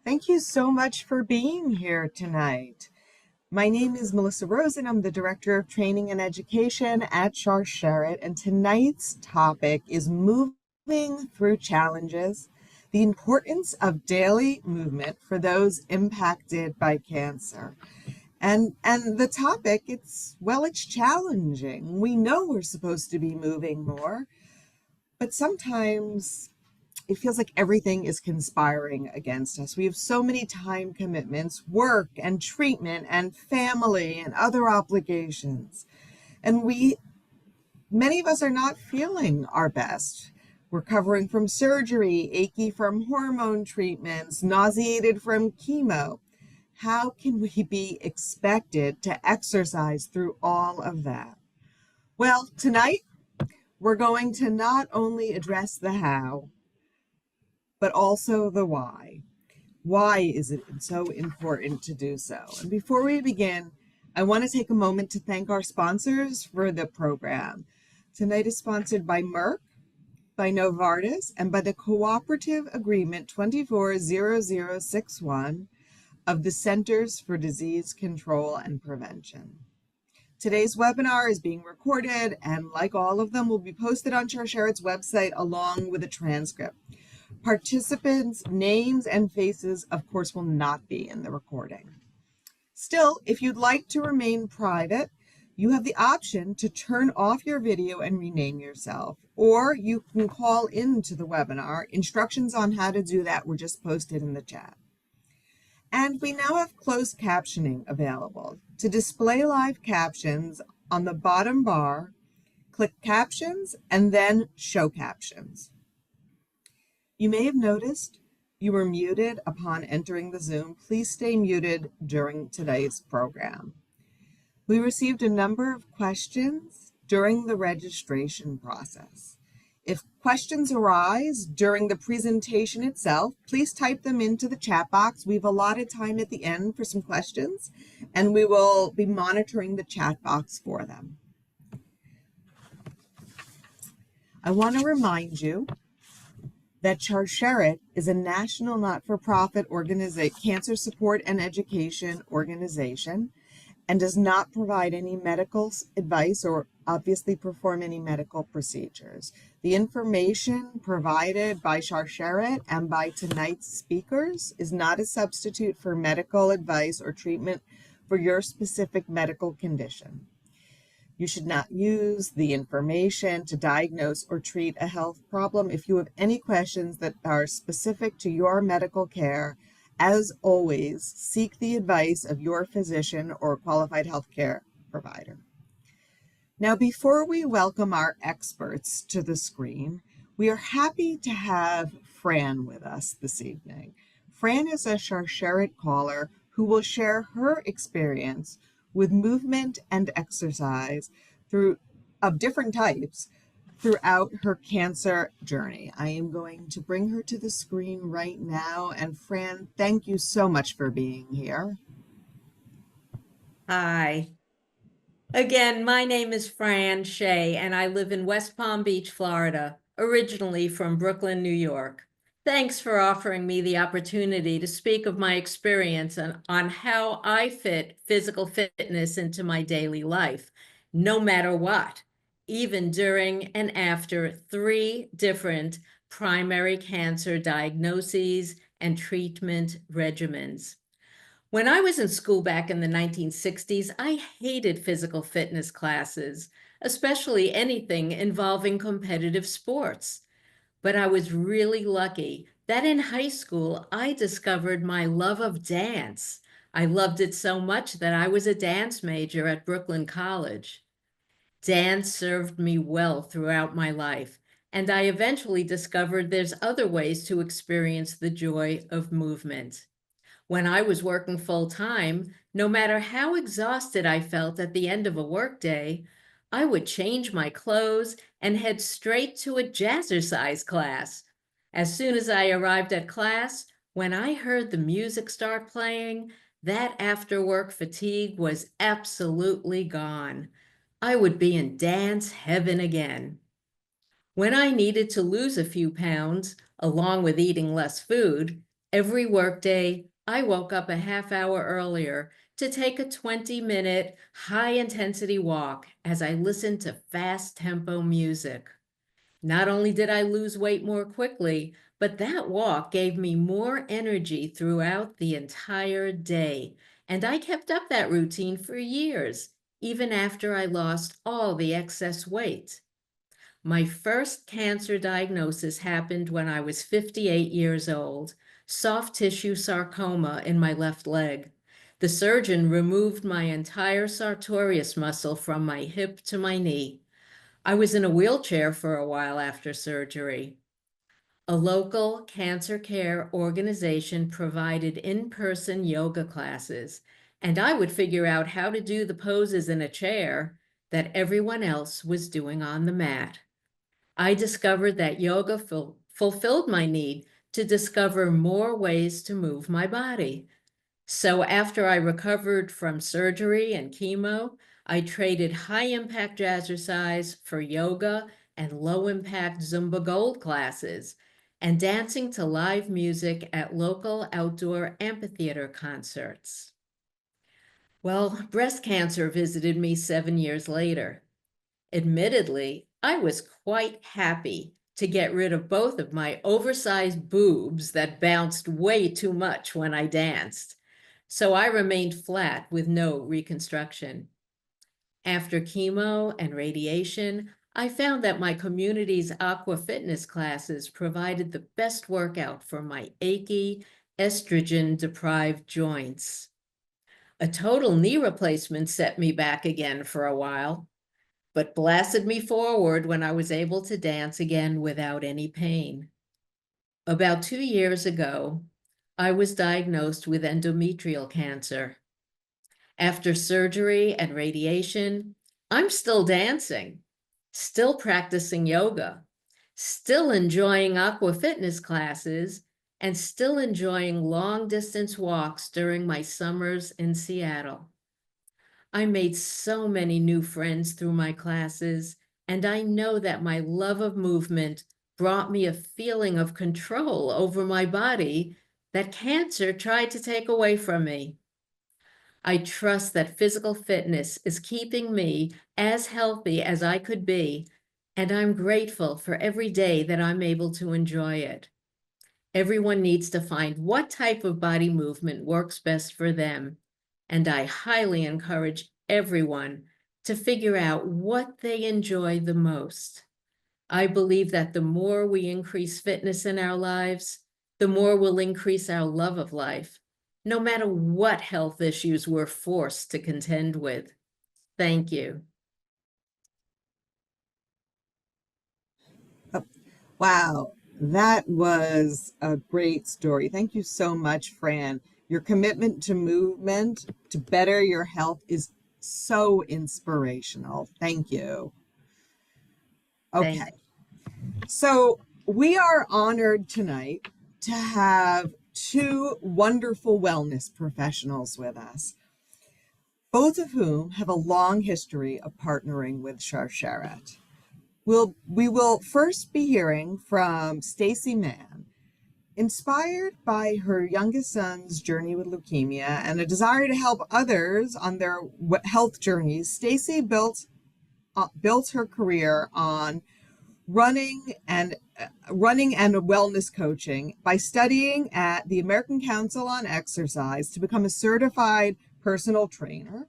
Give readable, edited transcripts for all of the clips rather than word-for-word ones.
Thank you so much for being here tonight. My name is Melissa Rosen. I'm the Director of Training and Education at Sharsheret, and tonight's topic is moving through challenges, the importance of daily movement for those impacted by cancer. And the topic, it's challenging. We know we're supposed to be moving more, but sometimes it feels like everything is conspiring against us. We have so many time commitments, work and treatment and family and other obligations. And many of us are not feeling our best. We're recovering from surgery, achy from hormone treatments, nauseated from chemo. How can we be expected to exercise through all of that? Well, tonight we're going to not only address the how, but also the why. Why is it so important to do so? And before we begin, I want to take a moment to thank our sponsors for the program. Tonight is sponsored by Merck, by Novartis, and by the Cooperative Agreement 240061 of the Centers for Disease Control and Prevention. Today's webinar is being recorded, and like all of them, will be posted on Sharsheret's website along with a transcript. Participants' names and faces, of course, will not be in the recording. Still, if you'd like to remain private, you have the option to turn off your video and rename yourself, or you can call into the webinar. Instructions on how to do that were just posted in the chat. And we now have closed captioning available. To display live captions, on the bottom bar, click Captions and then Show Captions. You may have noticed you were muted upon entering the Zoom. Please stay muted during today's program. We received a number of questions during the registration process. If questions arise during the presentation itself, please type them into the chat box. We've allotted time at the end for some questions, and we will be monitoring the chat box for them. I want to remind you that Sharsheret is a national not-for-profit cancer support and education organization and does not provide any medical advice or obviously perform any medical procedures. The information provided by Sharsheret and by tonight's speakers is not a substitute for medical advice or treatment for your specific medical condition. You should not use the information to diagnose or treat a health problem. If you have any questions that are specific to your medical care, as always, seek the advice of your physician or qualified healthcare provider. Now, before we welcome our experts to the screen, we are happy to have Fran with us this evening. Fran is a Sharsheret caller who will share her experience with movement and exercise of different types throughout her cancer journey. I am going to bring her to the screen right now. And Fran, thank you so much for being here. Hi. Again, my name is Fran Shea, and I live in West Palm Beach, Florida, originally from Brooklyn, New York. Thanks for offering me the opportunity to speak of my experience on how I fit physical fitness into my daily life, no matter what, even during and after 3 different primary cancer diagnoses and treatment regimens. When I was in school back in the 1960s, I hated physical fitness classes, especially anything involving competitive sports. But I was really lucky that in high school, I discovered my love of dance. I loved it so much that I was a dance major at Brooklyn College. Dance served me well throughout my life, and I eventually discovered there's other ways to experience the joy of movement. When I was working full-time, no matter how exhausted I felt at the end of a workday, I would change my clothes and head straight to a jazzercise class. As soon as I arrived at class, when I heard the music start playing, that after-work fatigue was absolutely gone. I would be in dance heaven again. When I needed to lose a few pounds, along with eating less food, Every workday, I woke up a half hour earlier to take a 20-minute high-intensity walk as I listened to fast-tempo music. Not only did I lose weight more quickly, but that walk gave me more energy throughout the entire day. And I kept up that routine for years, even after I lost all the excess weight. My first cancer diagnosis happened when I was 58 years old, soft tissue sarcoma in my left leg. The surgeon removed my entire sartorius muscle from my hip to my knee. I was in a wheelchair for a while after surgery. A local cancer care organization provided in-person yoga classes, and I would figure out how to do the poses in a chair that everyone else was doing on the mat. I discovered that yoga fulfilled my need to discover more ways to move my body. So after I recovered from surgery and chemo, I traded high-impact jazzercise for yoga and low-impact Zumba Gold classes and dancing to live music at local outdoor amphitheater concerts. Well, breast cancer visited me 7 years later. Admittedly, I was quite happy to get rid of both of my oversized boobs that bounced way too much when I danced. So I remained flat with no reconstruction. After chemo and radiation, I found that my community's aqua fitness classes provided the best workout for my achy, estrogen-deprived joints. A total knee replacement set me back again for a while, but blasted me forward when I was able to dance again without any pain. About 2 years ago, I was diagnosed with endometrial cancer. After surgery and radiation, I'm still dancing, still practicing yoga, still enjoying aqua fitness classes, and still enjoying long distance walks during my summers in Seattle. I made so many new friends through my classes, and I know that my love of movement brought me a feeling of control over my body that cancer tried to take away from me. I trust that physical fitness is keeping me as healthy as I could be, and I'm grateful for every day that I'm able to enjoy it. Everyone needs to find what type of body movement works best for them, and I highly encourage everyone to figure out what they enjoy the most. I believe that the more we increase fitness in our lives, the more we'll increase our love of life, no matter what health issues we're forced to contend with. Thank you. Wow, that was a great story. Thank you so much, Fran. Your commitment to movement to better your health is so inspirational. Thank you. Thank Okay, so we are honored tonight to have two wonderful wellness professionals with us, both of whom have a long history of partnering with Sharsheret. We will first be hearing from Stacey Mann. Inspired by her youngest son's journey with leukemia and a desire to help others on their health journeys, Stacey built her career on running and wellness coaching by studying at the American Council on Exercise to become a certified personal trainer,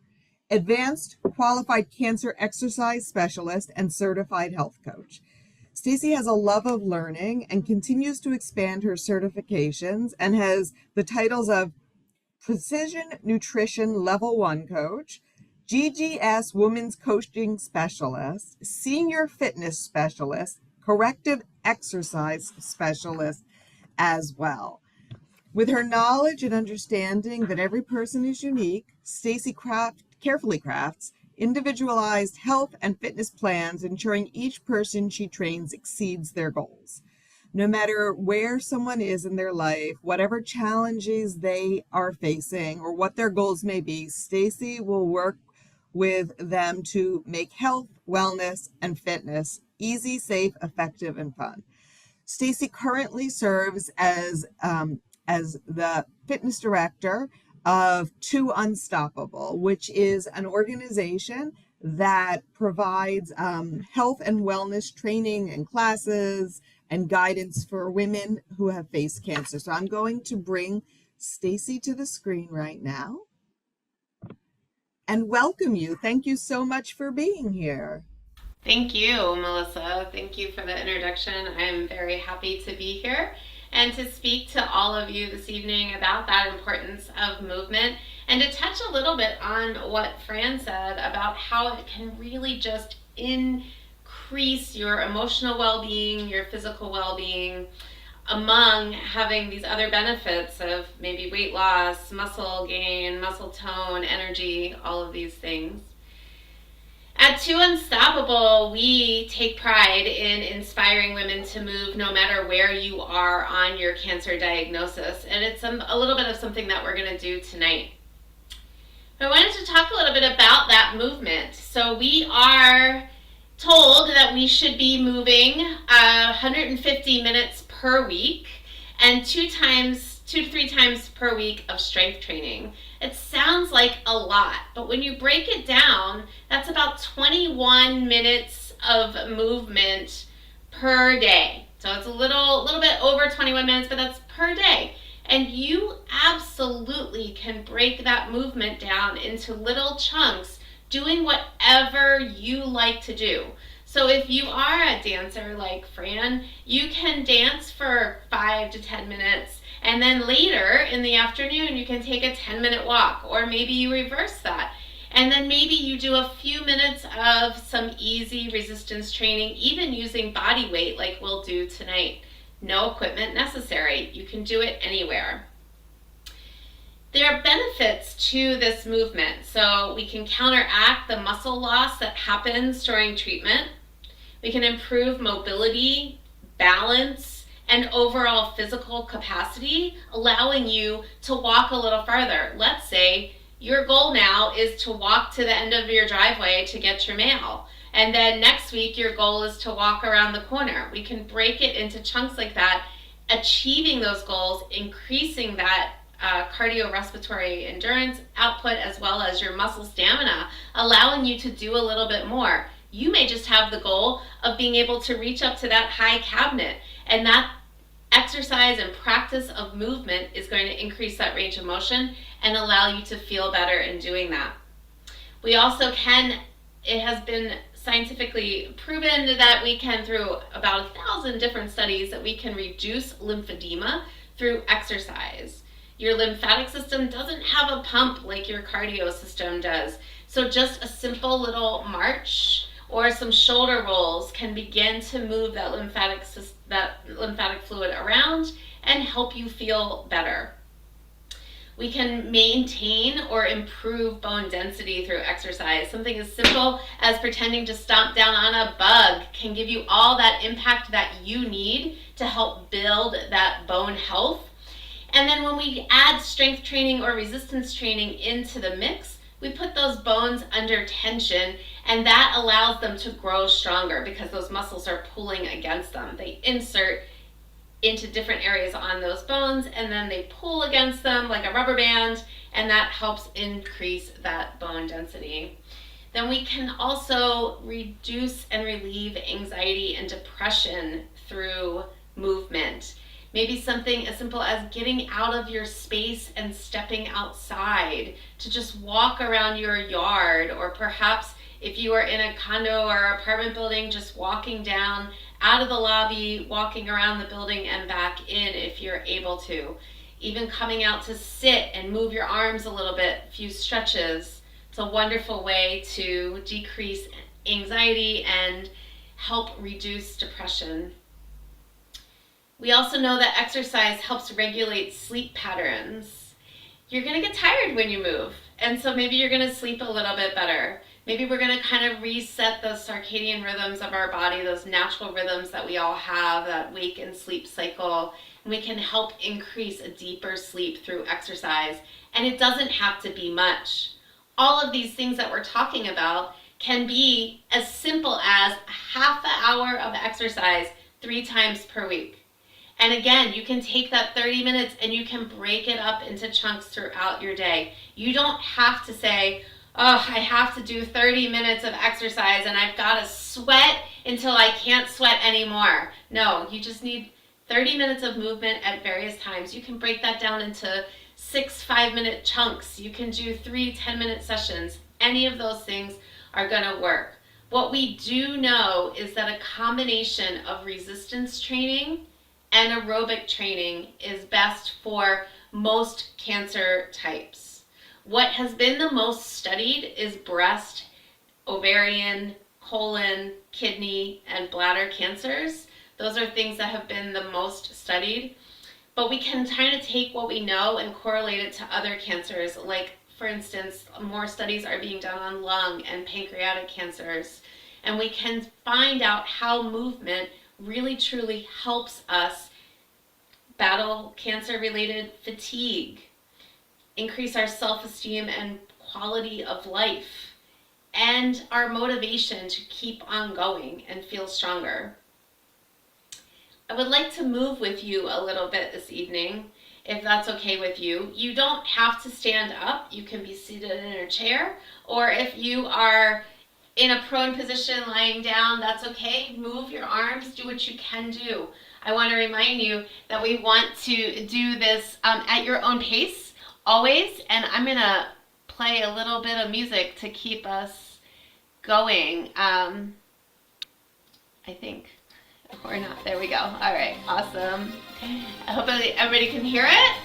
advanced qualified cancer exercise specialist, and certified health coach. Stacey has a love of learning and continues to expand her certifications and has the titles of Precision Nutrition Level 1 Coach, GGS Women's Coaching Specialist, Senior Fitness Specialist, Corrective Exercise Specialist as well. With her knowledge and understanding that every person is unique, Stacey carefully crafts individualized health and fitness plans, ensuring each person she trains exceeds their goals. No matter where someone is in their life, whatever challenges they are facing, or what their goals may be, Stacey will work with them to make health, wellness, and fitness easy, safe, effective, and fun. Stacey currently serves as as the fitness director of Two Unstoppable, which is an organization that provides health and wellness training and classes and guidance for women who have faced cancer. So I'm going to bring Stacey to the screen right now and welcome you. Thank you so much for being here. Thank you, Melissa. Thank you for the introduction. I'm very happy to be here and to speak to all of you this evening about that importance of movement and to touch a little bit on what Fran said about how it can really just increase your emotional well-being, your physical well-being, among having these other benefits of maybe weight loss, muscle gain, muscle tone, energy, all of these things. At Two Unstoppable, we take pride in inspiring women to move no matter where you are on your cancer diagnosis. And it's a little bit of something that we're going to do tonight. I wanted to talk a little bit about that movement. So we are told that we should be moving 150 minutes per week and two to three times per week of strength training. It sounds like a lot, but when you break it down, that's about 21 minutes of movement per day. So it's a little bit over 21 minutes, but that's per day. And you absolutely can break that movement down into little chunks, doing whatever you like to do. So if you are a dancer like Fran, you can dance for 5 to 10 minutes, and then later in the afternoon you can take a 10-minute walk, or maybe you reverse that. And then maybe you do a few minutes of some easy resistance training, even using body weight like we'll do tonight. No equipment necessary. You can do it anywhere. There are benefits to this movement. So we can counteract the muscle loss that happens during treatment. We can improve mobility, balance, and overall physical capacity, allowing you to walk a little farther. Let's say your goal now is to walk to the end of your driveway to get your mail. And then next week, your goal is to walk around the corner. We can break it into chunks like that, achieving those goals, increasing that cardiorespiratory endurance output as well as your muscle stamina, allowing you to do a little bit more. You may just have the goal of being able to reach up to that high cabinet, and that exercise and practice of movement is going to increase that range of motion and allow you to feel better in doing that. We also can, it has been scientifically proven that we can, through about 1,000 different studies, that we can reduce lymphedema through exercise. Your lymphatic system doesn't have a pump like your cardio system does. So just a simple little march or some shoulder rolls can begin to move that lymphatic fluid around and help you feel better. We can maintain or improve bone density through exercise. Something as simple as pretending to stomp down on a bug can give you all that impact that you need to help build that bone health. And then when we add strength training or resistance training into the mix, we put those bones under tension, and that allows them to grow stronger because those muscles are pulling against them. They insert into different areas on those bones, and then they pull against them like a rubber band, and that helps increase that bone density. Then we can also reduce and relieve anxiety and depression through movement. Maybe something as simple as getting out of your space and stepping outside to just walk around your yard, or perhaps if you are in a condo or apartment building, just walking down out of the lobby, walking around the building and back in if you're able to. Even coming out to sit and move your arms a little bit, a few stretches. It's a wonderful way to decrease anxiety and help reduce depression. We also know that exercise helps regulate sleep patterns. You're going to get tired when you move, and so maybe you're going to sleep a little bit better. Maybe we're going to kind of reset those circadian rhythms of our body, those natural rhythms that we all have, that wake and sleep cycle. And we can help increase a deeper sleep through exercise, and it doesn't have to be much. All of these things that we're talking about can be as simple as a half an hour of exercise 3 times per week. And again, you can take that 30 minutes and you can break it up into chunks throughout your day. You don't have to say, oh, I have to do 30 minutes of exercise and I've got to sweat until I can't sweat anymore. No, you just need 30 minutes of movement at various times. You can break that down into 6 5-minute chunks. You can do 3 10-minute sessions. Any of those things are going to work. What we do know is that a combination of resistance training and aerobic training is best for most cancer types. What has been the most studied is breast, ovarian, colon, kidney, and bladder cancers. Those are things that have been the most studied. But we can kind of take what we know and correlate it to other cancers. Like, for instance, more studies are being done on lung and pancreatic cancers. And we can find out how movement really truly helps us battle cancer-related fatigue, increase our self-esteem and quality of life, and our motivation to keep on going and feel stronger. I would like to move with you a little bit this evening, if that's okay with you. You don't have to stand up. You can be seated in a chair, or if you are in a prone position lying down, that's okay. Move your arms, do what you can do. I want to remind you that we want to do this at your own pace, always, and I'm going to play a little bit of music to keep us going, I think. Or not. There we go. All right. Awesome. I hope everybody can hear it.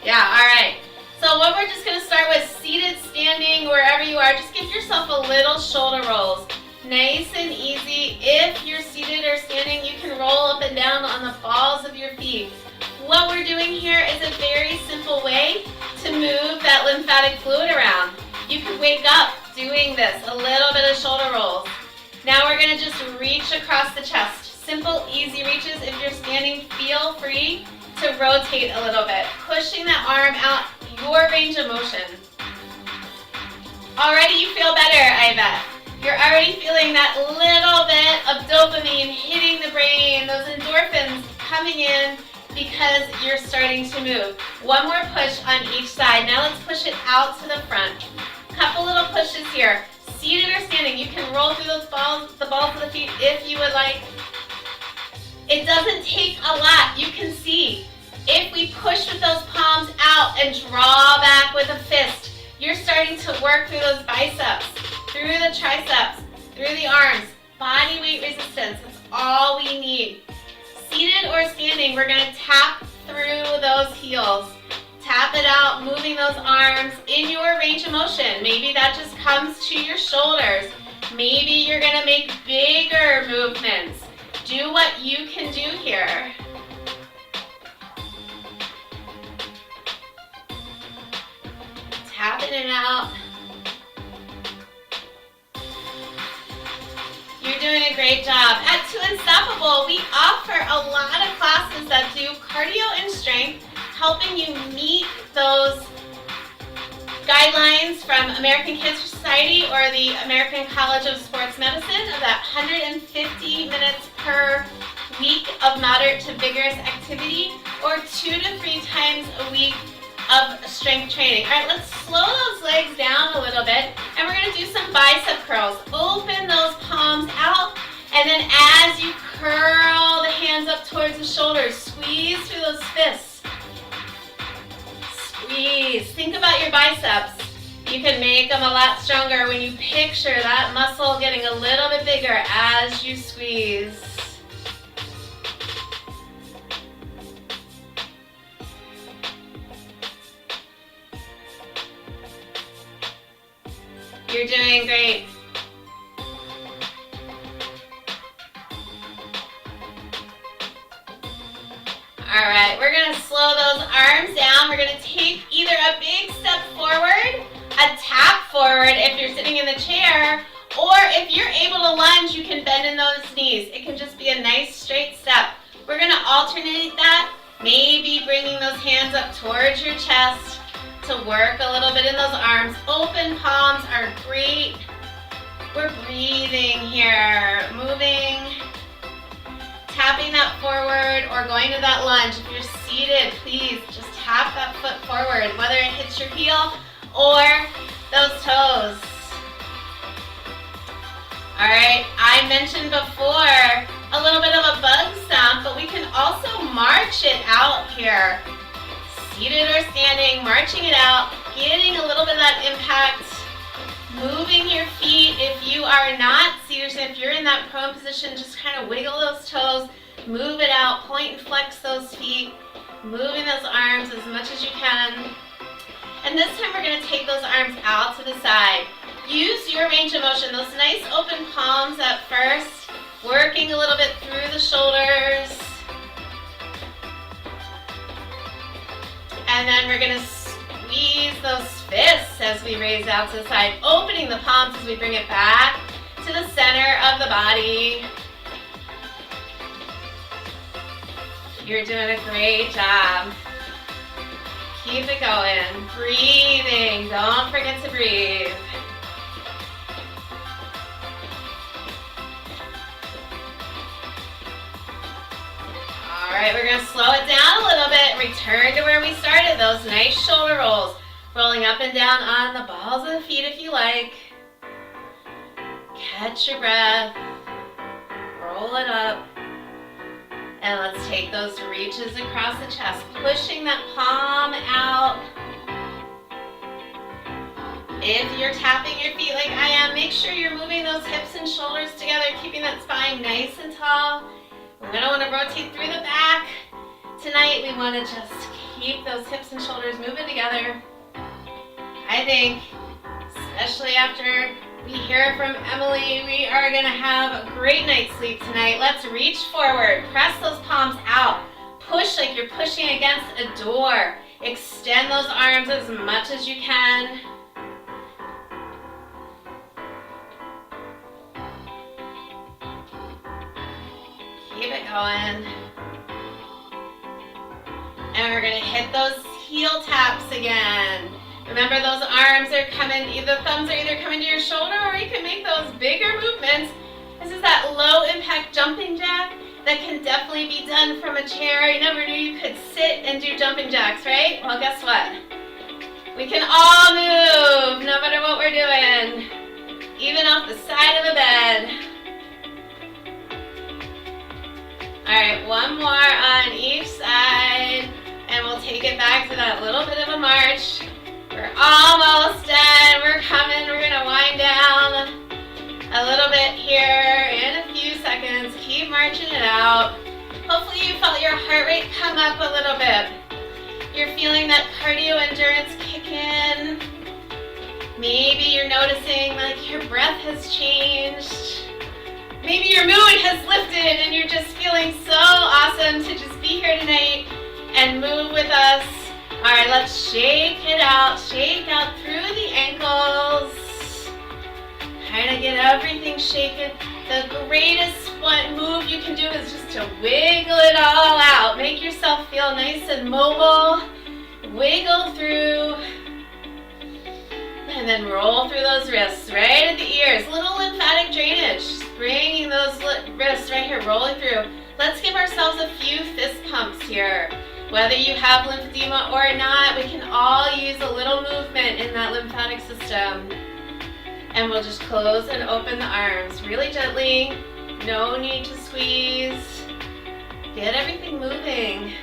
Yeah. All right. So what we're just going to start with, seated, standing, wherever you are, just give yourself a little shoulder rolls. Nice and easy. If you're seated or standing, you can roll up and down on the balls of your feet. What we're doing here is a very simple way to move that lymphatic fluid around. You can wake up doing this, a little bit of shoulder rolls. Now we're going to just reach across the chest. Simple, easy reaches. If you're standing, feel free to rotate a little bit, pushing that arm out, your range of motion. Already you feel better, I bet. You're already feeling that little bit of dopamine hitting the brain, those endorphins coming in because you're starting to move. One more push on each side. Now let's push it out to the front. Couple little pushes here. Seated or standing, you can roll through those balls, the balls of the feet if you would like. It doesn't take a lot. You can see if we push with those palms out and draw back with a fist, you're starting to work through those biceps, through the triceps, through the arms. Body weight resistance, that's all we need. Seated or standing, we're going to tap through those heels. Tap it out, moving those arms in your range of motion. Maybe that just comes to your shoulders. Maybe you're going to make bigger movements. Do what you can do here. Tapping it out. You're doing a great job. At 2 Unstoppable, we offer a lot of classes that do cardio and strength, helping you meet those guidelines from American Cancer Society or the American College of Sports Medicine of that 150 minutes per week of moderate to vigorous activity, or 2 to 3 times a week of strength training. All right, let's slow those legs down a little bit, and we're going to do some bicep curls. Open those palms out, and then as you curl the hands up towards the shoulders, squeeze through those fists. Squeeze. Think about your biceps. You can make them a lot stronger when you picture that muscle getting a little bit bigger as you squeeze. You're doing great. All right, we're gonna slow those arms down. We're gonna take either a big step forward, a tap forward if you're sitting in the chair, or if you're able to lunge, you can bend in those knees. It can just be a nice straight step. We're gonna alternate that, maybe bringing those hands up towards your chest to work a little bit in those arms. Open palms are great. We're breathing here, moving tapping that forward or going to that lunge. If you're seated, please just tap that foot forward, whether it hits your heel or those toes. All right, I mentioned before a little bit of a bug stomp, but we can also march it out here. Seated or standing, marching it out, getting a little bit of that impact, moving your feet. If you are not seated, if you're in that prone position, just kind of wiggle those toes, move it out, point and flex those feet, moving those arms as much as you can. And this time we're going to take those arms out to the side. Use your range of motion, those nice open palms at first, working a little bit through the shoulders. And then we're going to squeeze those fists as we raise out to the side, opening the palms as we bring it back to the center of the body. You're doing a great job. Keep it going. Breathing. Don't forget to breathe. All right, we're going to slow it down a little bit. Return to where we started. Those nice shoulder rolls. Rolling up and down on the balls of the feet if you like. Catch your breath. Roll it up. And let's take those reaches across the chest, pushing that palm out. If you're tapping your feet like I am, make sure you're moving those hips and shoulders together, keeping that spine nice and tall. We don't want to rotate through the back. Tonight we want to just keep those hips and shoulders moving together. I think, especially after we hear from Emily, we are going to have a great night's sleep tonight. Let's reach forward, press those palms out, push like you're pushing against a door. Extend those arms as much as you can. Keep it going. And we're going to hit those heel taps again. Remember, those arms are coming, the thumbs are either coming to your shoulder, or you can make those bigger movements. This is that low impact jumping jack that can definitely be done from a chair. You never knew you could sit and do jumping jacks, right? Well, guess what? We can all move, no matter what we're doing, even off the side of the bed. All right, one more on each side, and we'll take it back to that little bit of a march. We're almost done. We're coming. We're going to wind down a little bit here in a few seconds. Keep marching it out. Hopefully you felt your heart rate come up a little bit. You're feeling that cardio endurance kick in. Maybe you're noticing like your breath has changed. Maybe your mood has lifted and you're just feeling so awesome to just be here tonight and move with us. All right, let's shake it out. Shake out through the ankles. Kind of get everything shaken. The greatest move you can do is just to wiggle it all out. Make yourself feel nice and mobile. Wiggle through. And then roll through those wrists right at the ears. Little lymphatic drainage. Just bringing those wrists right here, rolling through. Let's give ourselves a few fist pumps here. Whether you have lymphedema or not, we can all use a little movement in that lymphatic system. And we'll just close and open the arms really gently. No need to squeeze. Get everything moving.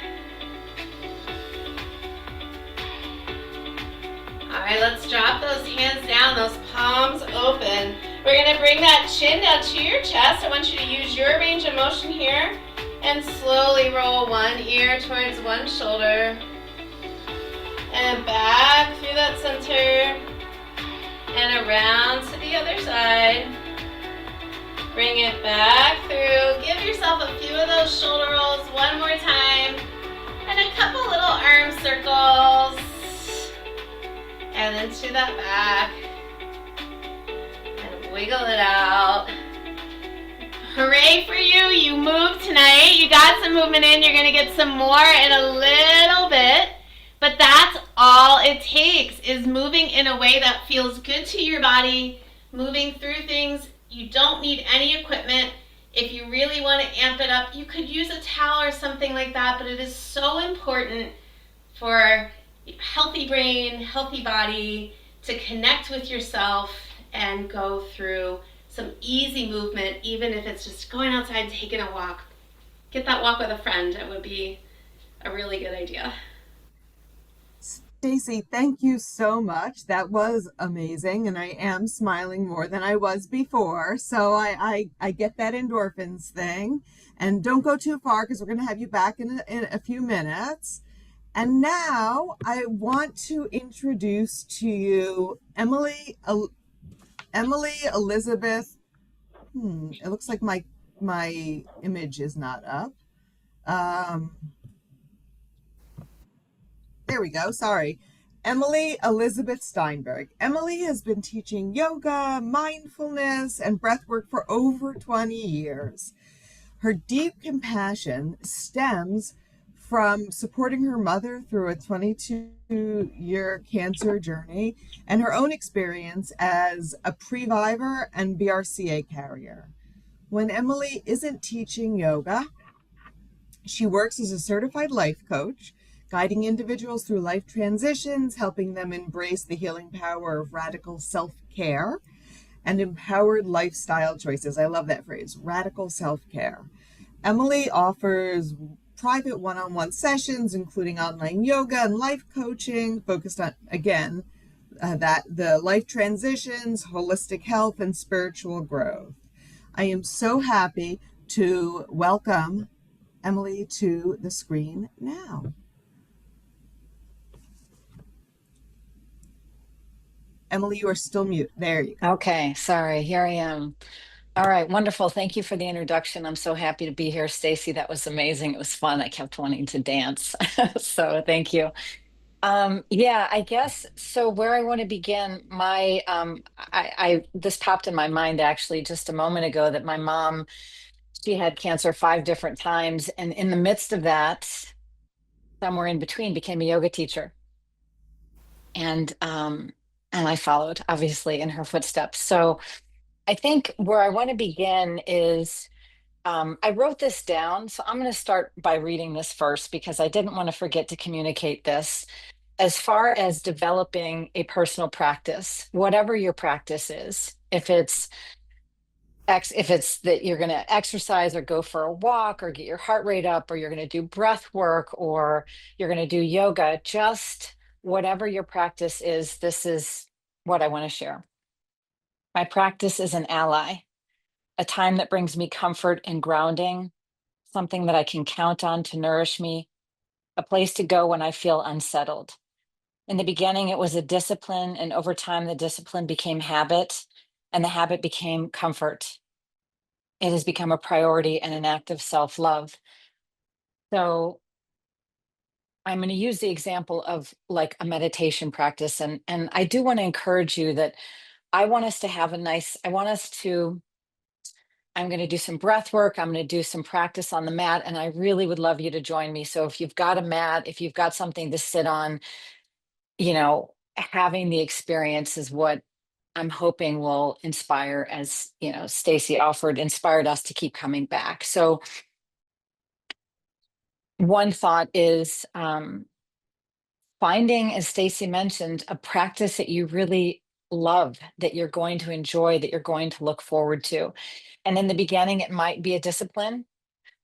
All right, let's drop those hands down, those palms open. We're going to bring that chin down to your chest. I want you to use your range of motion here and slowly roll one ear towards one shoulder and back through that center and around to the other side. Bring it back through. Give yourself a few of those shoulder rolls one more time and a couple little arm circles. And then to that back, and wiggle it out. Hooray for you, you moved tonight. You got some movement in. You're gonna get some more in a little bit, but that's all it takes, is moving in a way that feels good to your body, moving through things. You don't need any equipment. If you really want to amp it up, you could use a towel or something like that, but it is so important for healthy brain, healthy body to connect with yourself and go through some easy movement, even if it's just going outside, taking a walk. Get that walk with a friend. It would be a really good idea. Stacey, thank you so much. That was amazing, and I am smiling more than I was before. So I get that endorphins thing. And don't go too far because we're going to have you back in a few minutes. And now I want to introduce to you Emily Elizabeth. It looks like my image is not up. Um, There we go. Sorry. Emily Elizabeth Steinberg. Emily has been teaching yoga, mindfulness, and breathwork for over 20 years. Her deep compassion stems from supporting her mother through a 22-year cancer journey and her own experience as a pre-vivor and BRCA carrier. When Emily isn't teaching yoga, she works as a certified life coach, guiding individuals through life transitions, helping them embrace the healing power of radical self-care and empowered lifestyle choices. I love that phrase, radical self-care. Emily offers private one-on-one sessions, including online yoga and life coaching, focused on, again, that the life transitions, holistic health, and spiritual growth. I am so happy to welcome Emily to the screen now. Emily, you are still mute. There you go. Okay, sorry, here I am. All right, wonderful. Thank you for the introduction. I'm so happy to be here, Stacey. That was amazing. It was fun. I kept wanting to dance. So thank you. Yeah, I guess so where I want to begin, I this popped in my mind actually just a moment ago that my mom, she had cancer 5 different times, and in the midst of that, somewhere in between, became a yoga teacher. And I followed obviously in her footsteps. So I think where I want to begin is I wrote this down. So I'm going to start by reading this first because I didn't want to forget to communicate this. As far as developing a personal practice, whatever your practice is, if it's that you're going to exercise or go for a walk or get your heart rate up, or you're going to do breath work, or you're going to do yoga, just whatever your practice is, this is what I want to share. My practice is an ally, a time that brings me comfort and grounding, something that I can count on to nourish me, a place to go when I feel unsettled. In the beginning, it was a discipline, and over time, the discipline became habit, and the habit became comfort. It has become a priority and an act of self-love. So I'm going to use the example of like a meditation practice. And I do want to encourage you that I want us to have a nice, I want us to I'm going to do some breath work. I'm going to do some practice on the mat, and I really would love you to join me. So if you've got a mat, if you've got something to sit on, having the experience is what I'm hoping will inspire, as Stacey inspired us to keep coming back. So one thought is finding, as Stacey mentioned, a practice that you really love, that you're going to enjoy, that you're going to look forward to. And in the beginning, it might be a discipline.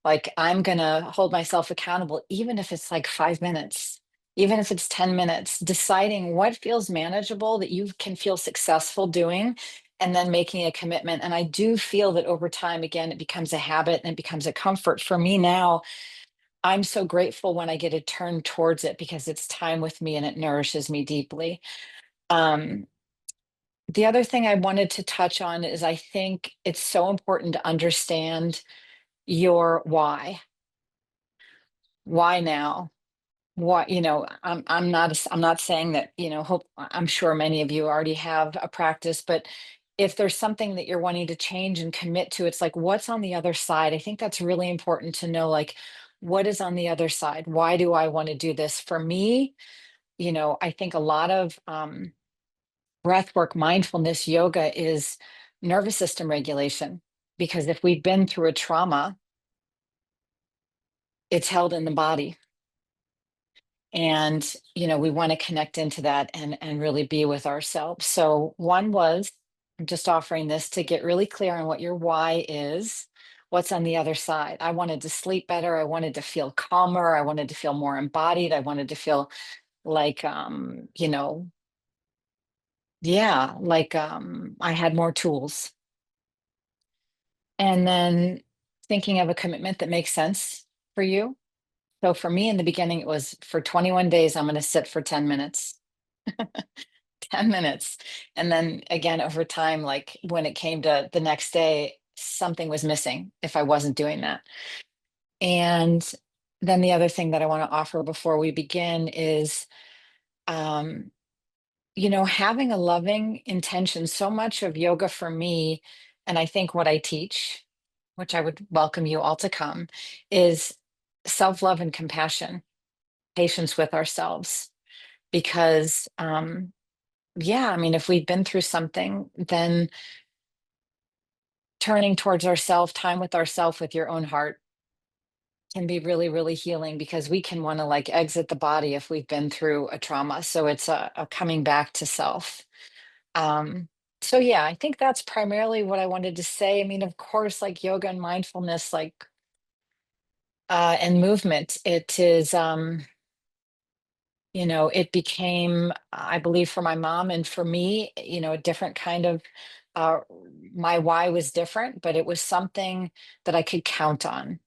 Like, I'm going to hold myself accountable, even if it's like 5 minutes, even if it's 10 minutes, deciding what feels manageable that you can feel successful doing, and then making a commitment. And I do feel that over time, again, it becomes a habit and it becomes a comfort. For me now, I'm so grateful when I get to turn towards it because it's time with me and it nourishes me deeply. Um, the other thing I wanted to touch on is I think it's so important to understand your why. Why now? What, I'm not saying that, I'm sure many of you already have a practice, but if there's something that you're wanting to change and commit to, it's like, what's on the other side? I think that's really important to know, like, what is on the other side? Why do I want to do this? For me, I think a lot of breath work, mindfulness, yoga is nervous system regulation. Because if we've been through a trauma, it's held in the body. And, we want to connect into that and really be with ourselves. So one was, I'm just offering this to get really clear on what your why is, what's on the other side. I wanted to sleep better. I wanted to feel calmer. I wanted to feel more embodied. I wanted to feel like, yeah, like I had more tools. And then thinking of a commitment that makes sense for you. So for me in the beginning, it was for 21 days, I'm going to sit for 10 minutes. 10 minutes. And then again, over time, like when it came to the next day, something was missing if I wasn't doing that. And then the other thing that I want to offer before we begin is, um, having a loving intention. So much of yoga for me, and I think what I teach, which I would welcome you all to come, is self-love and compassion, patience with ourselves. Because yeah, I mean, if we've been through something, then turning towards ourself, time with ourself, with your own heart can be really, really healing, because we can want to like exit the body if we've been through a trauma. So it's a coming back to self. Um, so yeah, I think that's primarily what I wanted to say. I mean, of course, like yoga and mindfulness, like and movement, it is it became, I believe for my mom and for me, a different kind of, uh, my why was different, but it was something that I could count on.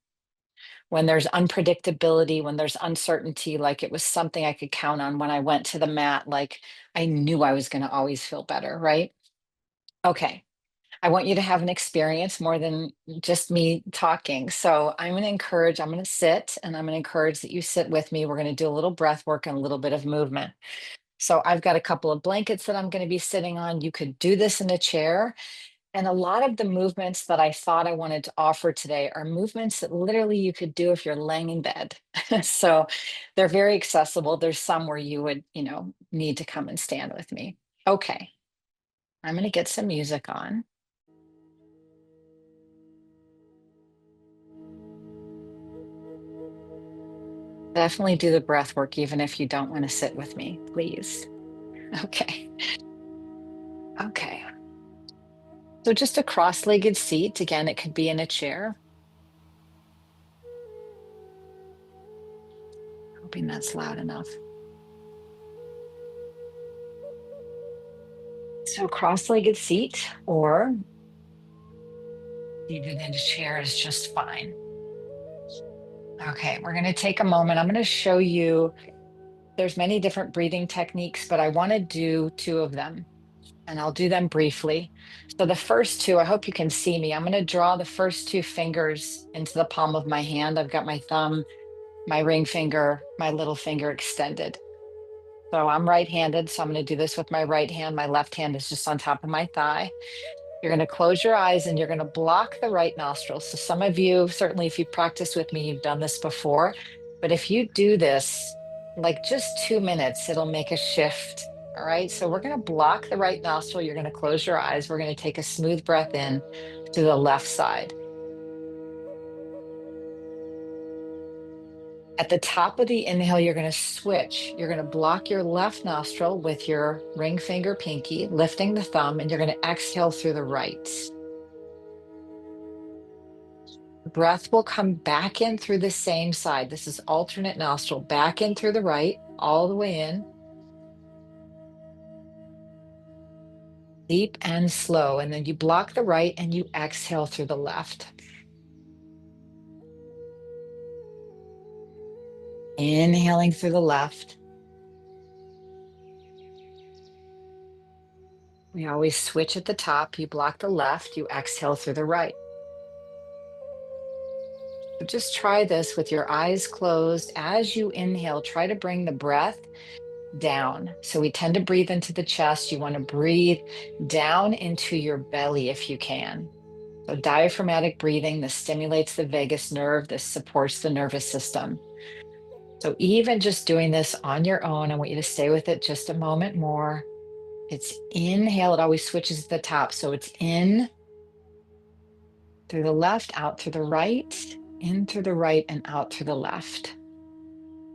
When there's unpredictability, when there's uncertainty, like it was something I could count on when I went to the mat, like I knew I was going to always feel better, right? Okay. I want you to have an experience more than just me talking. So I'm going to sit and I'm going to encourage that you sit with me. We're going to do a little breath work and a little bit of movement. So I've got a couple of blankets that I'm going to be sitting on. You could do this in a chair. And a lot of the movements that I thought I wanted to offer today are movements that literally you could do if you're laying in bed. So they're very accessible. There's some where you would, need to come and stand with me. Okay. I'm going to get some music on. Definitely do the breath work, even if you don't want to sit with me, please. Okay. Okay. So just a cross-legged seat. Again, it could be in a chair. Hoping that's loud enough. So cross-legged seat or even in a chair is just fine. Okay, we're going to take a moment. I'm going to show you, there's many different breathing techniques, but I want to do two of them, and I'll do them briefly. So the first two, I hope you can see me. I'm going to draw the first two fingers into the palm of my hand. I've got my thumb, my ring finger, my little finger extended. So I'm right-handed, so I'm going to do this with my right hand. My left hand is just on top of my thigh. You're going to close your eyes and you're going to block the right nostril. So some of you, certainly if you've practiced with me, you've done this before. But if you do this, like just 2 minutes, it'll make a shift. All right. So we're going to block the right nostril. You're going to close your eyes. We're going to take a smooth breath in to the left side. At the top of the inhale, you're going to switch. You're going to block your left nostril with your ring finger pinky, lifting the thumb, and you're going to exhale through the right. Breath will come back in through the same side. This is alternate nostril, back in through the right, all the way in. Deep and slow. And then you block the right and you exhale through the left. Inhaling through the left. We always switch at the top. You block the left, you exhale through the right. So just try this with your eyes closed. As you inhale, try to bring the breath down. So we tend to breathe into the chest. You want to breathe down into your belly if you can. So diaphragmatic breathing, this stimulates the vagus nerve, this supports the nervous system. So even just doing this on your own, I want you to stay with it just a moment more. It's inhale, it always switches at the top. So it's in, through the left, out through the right, in through the right, and out through the left.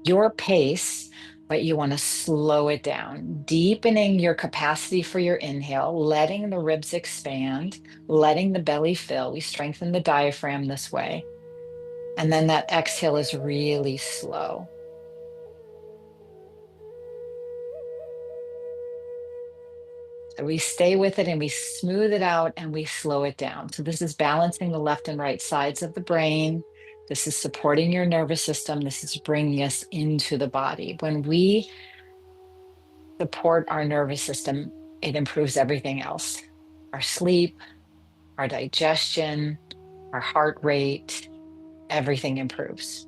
Your pace, but you want to slow it down, deepening your capacity for your inhale, letting the ribs expand, letting the belly fill. We strengthen the diaphragm this way. And then that exhale is really slow. So we stay with it and we smooth it out and we slow it down. So this is balancing the left and right sides of the brain. This is supporting your nervous system. This is bringing us into the body. When we support our nervous system, it improves everything else. Our sleep, our digestion, our heart rate, everything improves.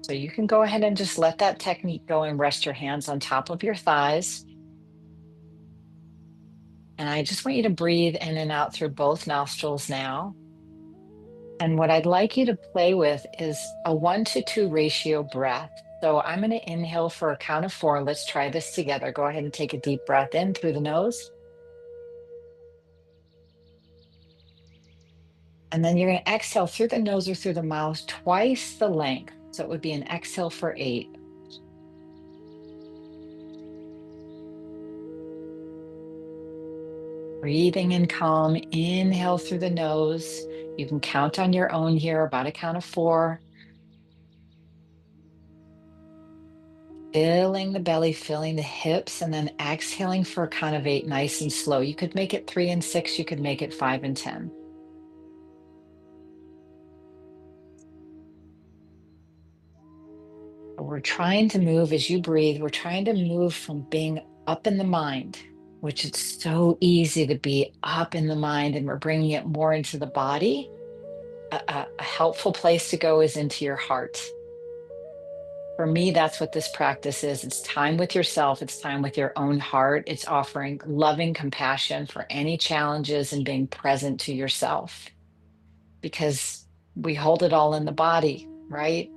So you can go ahead and just let that technique go and rest your hands on top of your thighs. And I just want you to breathe in and out through both nostrils now. And what I'd like you to play with is a 1-to-2 ratio breath. So I'm going to inhale for a count of 4. Let's try this together. Go ahead and take a deep breath in through the nose. And then you're going to exhale through the nose or through the mouth twice the length. So it would be an exhale for 8. Breathing in calm, inhale through the nose. You can count on your own here, about a count of 4. Filling the belly, filling the hips, and then exhaling for a count of 8, nice and slow. You could make it 3 and 6. You could make it 5 and 10. We're trying to move as you breathe. We're trying to move from being up in the mind, which it's so easy to be up in the mind, and we're bringing it more into the body. A helpful place to go is into your heart. For me, that's what this practice is. It's time with yourself. It's time with your own heart. It's offering loving compassion for any challenges and being present to yourself, because we hold it all in the body, right?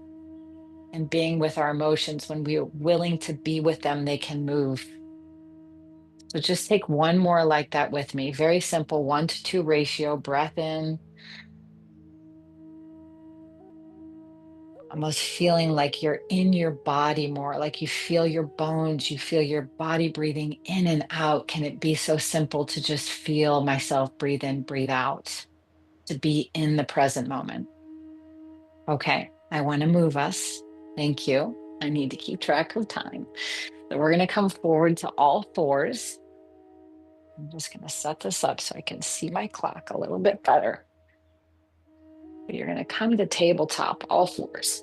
And being with our emotions, when we are willing to be with them, they can move. So just take one more like that with me. Very simple, 1-to-2 ratio. Breath in. Almost feeling like you're in your body more, like you feel your bones, you feel your body breathing in and out. Can it be so simple to just feel myself breathe in, breathe out, to be in the present moment? Okay, I want to move us. Thank you. I need to keep track of time. So we're going to come forward to all 4s. I'm just going to set this up so I can see my clock a little bit better. You're going to come to tabletop, all 4s.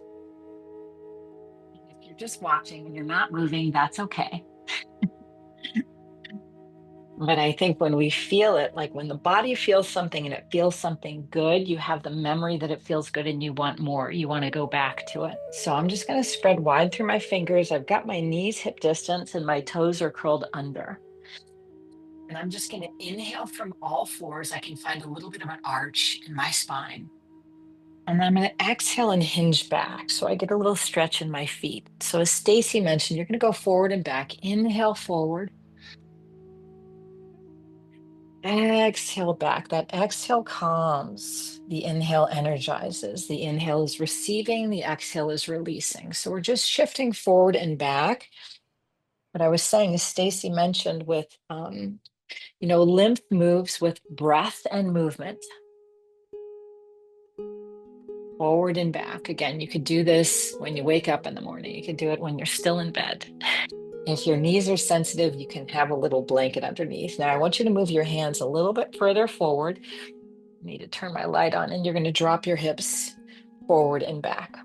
If you're just watching and you're not moving, that's okay. But I think when we feel it, like when the body feels something and it feels something good, you have the memory that it feels good and you want more. You want to go back to it. So I'm just going to spread wide through my fingers. I've got my knees hip distance and my toes are curled under. And I'm just going to inhale from all 4s. I can find a little bit of an arch in my spine. And then I'm going to exhale and hinge back. So I get a little stretch in my feet. So as Stacey mentioned, you're going to go forward and back. Inhale forward. Exhale back. That exhale calms. The inhale energizes. The inhale is receiving. The exhale is releasing. So we're just shifting forward and back. What I was saying is Stacey mentioned with, lymph moves with breath and movement. Forward and back. Again, you could do this when you wake up in the morning. You could do it when you're still in bed. If your knees are sensitive, you can have a little blanket underneath. Now, I want you to move your hands a little bit further forward. I need to turn my light on, and you're going to drop your hips forward and back.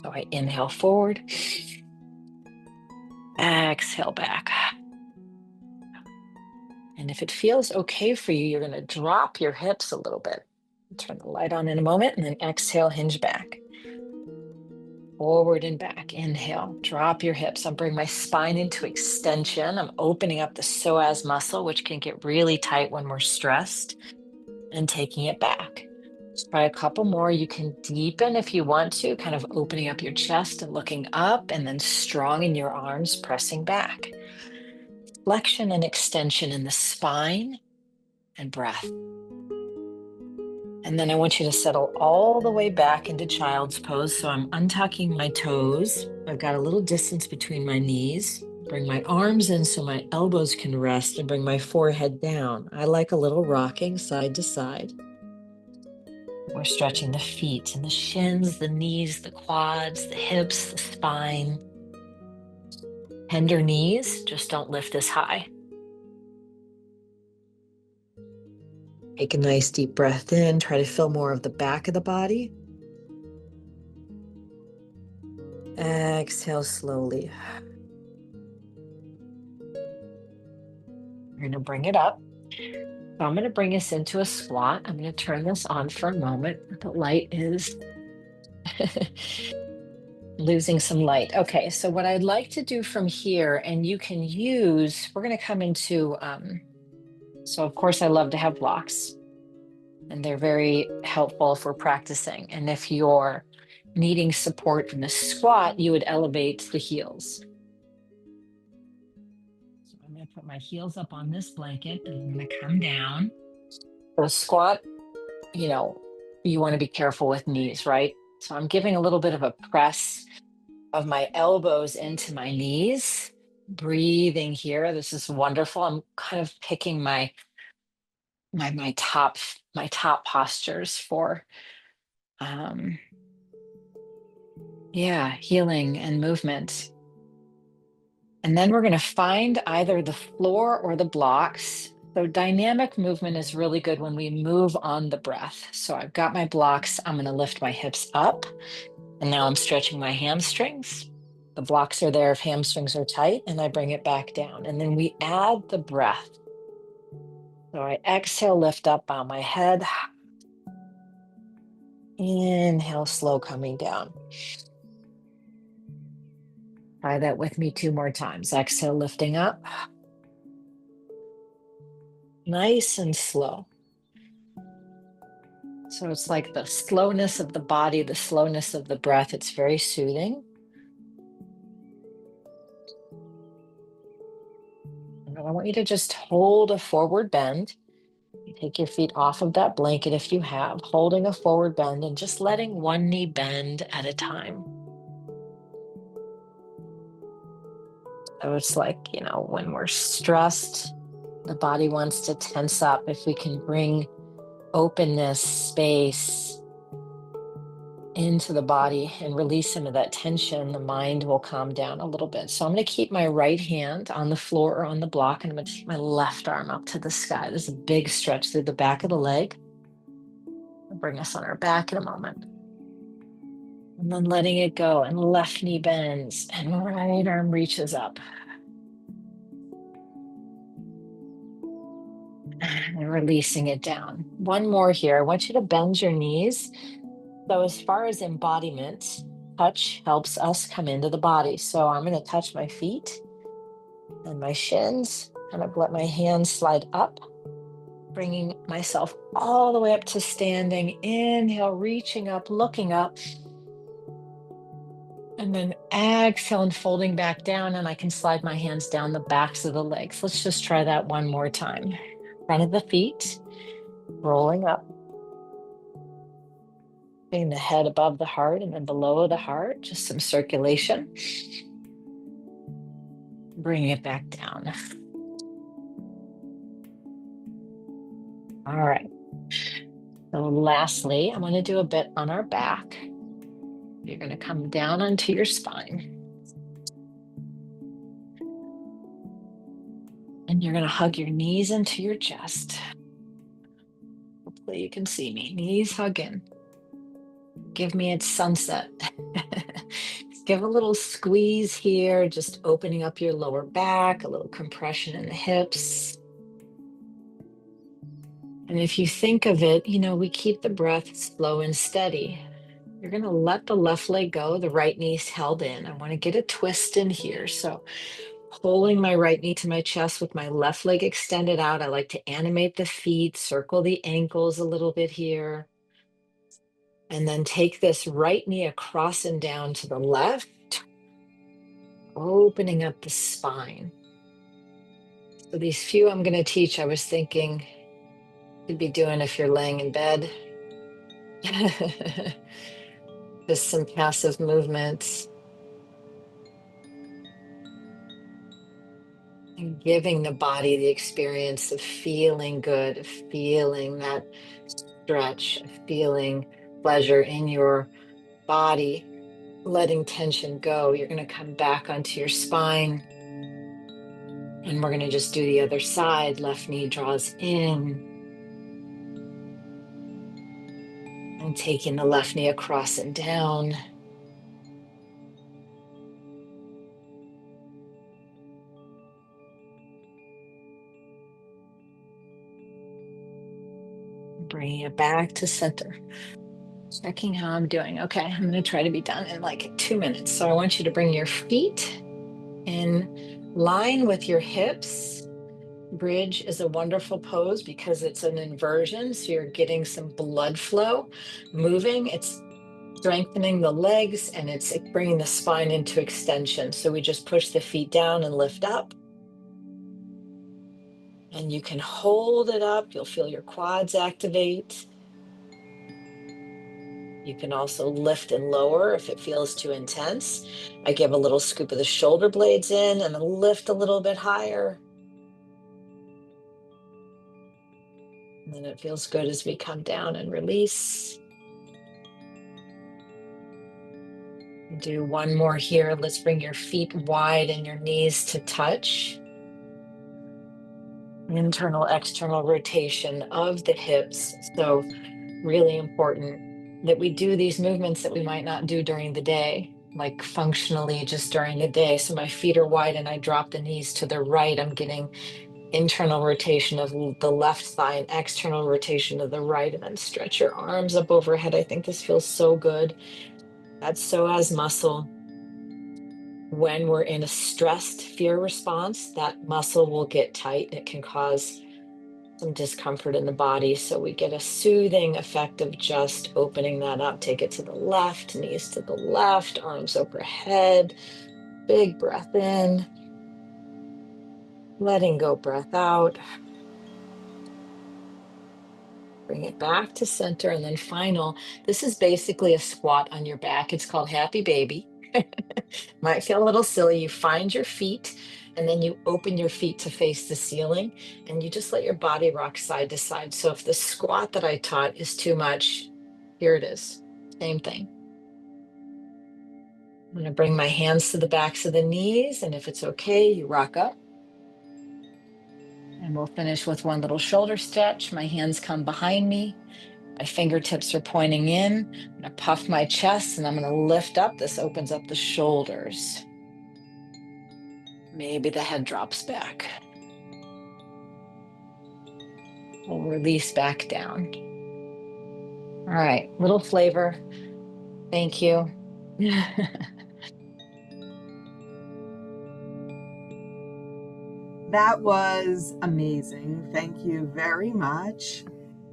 So I inhale forward, exhale back. And if it feels okay for you, you're going to drop your hips a little bit. Turn the light on in a moment, and then exhale, hinge back. Forward and back. Inhale, drop your hips. I'll bring my spine into extension. I'm opening up the psoas muscle, which can get really tight when we're stressed, and taking it back. Let's try a couple more. You can deepen if you want to, kind of opening up your chest and looking up, and then strong in your arms, pressing back. Flexion and extension in the spine, and breath. And then I want you to settle all the way back into child's pose. So I'm untucking my toes. I've got a little distance between my knees. Bring my arms in so my elbows can rest and bring my forehead down. I like a little rocking side to side. We're stretching the feet and the shins, the knees, the quads, the hips, the spine. Tender knees, just don't lift as high. Take a nice deep breath in. Try to feel more of the back of the body. Exhale slowly. We're going to bring it up. So I'm going to bring us into a squat. I'm going to turn this on for a moment. The light is losing some light. Okay, so what I'd like to do from here, and you can use, we're going to come into, so of course I love to have blocks, and they're very helpful if we're practicing. And if you're needing support in a squat, you would elevate the heels. So I'm going to put my heels up on this blanket, and I'm going to come down. For a squat, you know, you want to be careful with knees, right? So I'm giving a little bit of a press of my elbows into my knees, breathing here. This is wonderful. I'm kind of picking my top postures for healing and movement. And then we're going to find either the floor or the blocks. So dynamic movement is really good when we move on the breath. So I've got my blocks. I'm going to lift my hips up. And now I'm stretching my hamstrings. The blocks are there if hamstrings are tight, and I bring it back down. And then we add the breath. So I exhale, lift up, bow my head. Inhale, slow coming down. Try that with me 2 more times. Exhale, lifting up. Nice and slow. So it's like the slowness of the body, the slowness of the breath. It's very soothing. And I want you to just hold a forward bend. Take your feet off of that blanket if you have, holding a forward bend and just letting one knee bend at a time. So it's like, when we're stressed, the body wants to tense up. If we can bring openness, space into the body and release some of that tension, the mind will calm down a little bit. So I'm going to keep my right hand on the floor or on the block, and I'm going to take my left arm up to the sky. There's a big stretch through the back of the leg. I'll bring us on our back in a moment. And then letting it go, and left knee bends and right arm reaches up. And releasing it down. One more here. I want you to bend your knees. So as far as embodiment, touch helps us come into the body. So I'm going to touch my feet and my shins. I'm going to let my hands slide up, bringing myself all the way up to standing. Inhale, reaching up, looking up. And then exhale and folding back down, and I can slide my hands down the backs of the legs. Let's just try that one more time. Front of the feet, rolling up. Getting the head above the heart and then below the heart, just some circulation. Bringing it back down. All right. So lastly, I'm going to do a bit on our back. You're going to come down onto your spine. And you're going to hug your knees into your chest. Hopefully you can see me. Knees hug in. Give me its sunset. Give a little squeeze here, just opening up your lower back, a little compression in the hips. And if you think of it, we keep the breath slow and steady. You're going to let the left leg go, the right knee's held in. I want to get a twist in here. So pulling my right knee to my chest with my left leg extended out. I like to animate the feet, circle the ankles a little bit here. And then take this right knee across and down to the left, opening up the spine. So these few I'm going to teach, I was thinking you'd be doing if you're laying in bed, Just some passive movements. And giving the body the experience of feeling good, of feeling that stretch, of feeling pleasure in your body, letting tension go. You're going to come back onto your spine. And we're going to just do the other side. Left knee draws in. And taking the left knee across and down. Bringing it back to center. Checking how I'm doing. Okay, I'm going to try to be done in like 2 minutes. So I want you to bring your feet in line with your hips. Bridge is a wonderful pose because it's an inversion. So you're getting some blood flow moving. It's strengthening the legs and it's bringing the spine into extension. So we just push the feet down and lift up. And you can hold it up. You'll feel your quads activate. You can also lift and lower if it feels too intense. I give a little scoop of the shoulder blades in and then lift a little bit higher. And then it feels good as we come down and release. Do one more here. Let's bring your feet wide and your knees to touch. Internal, external rotation of the hips. So really important that we do these movements that we might not do during the day, like functionally just during the day. So my feet are wide and I drop the knees to the right. I'm getting internal rotation of the left thigh and external rotation of the right, and then stretch your arms up overhead. I think this feels so good. That's psoas muscle. When we're in a stressed fear response, that muscle will get tight. It can cause some discomfort in the body. So we get a soothing effect of just opening that up. Take it to the left, knees to the left, arms overhead. Big breath in. Letting go, breath out. Bring it back to center. And then final, this is basically a squat on your back. It's called Happy Baby. Might feel a little silly. You find your feet and then you open your feet to face the ceiling and you just let your body rock side to side. So if the squat that I taught is too much, here it is. Same thing. I'm going to bring my hands to the backs of the knees. And if it's okay, you rock up. And we'll finish with one little shoulder stretch. My hands come behind me. My fingertips are pointing in. I'm going to puff my chest and I'm going to lift up. This opens up the shoulders. Maybe the head drops back. We'll release back down. All right, little flavor. Thank you. That was amazing. Thank you very much.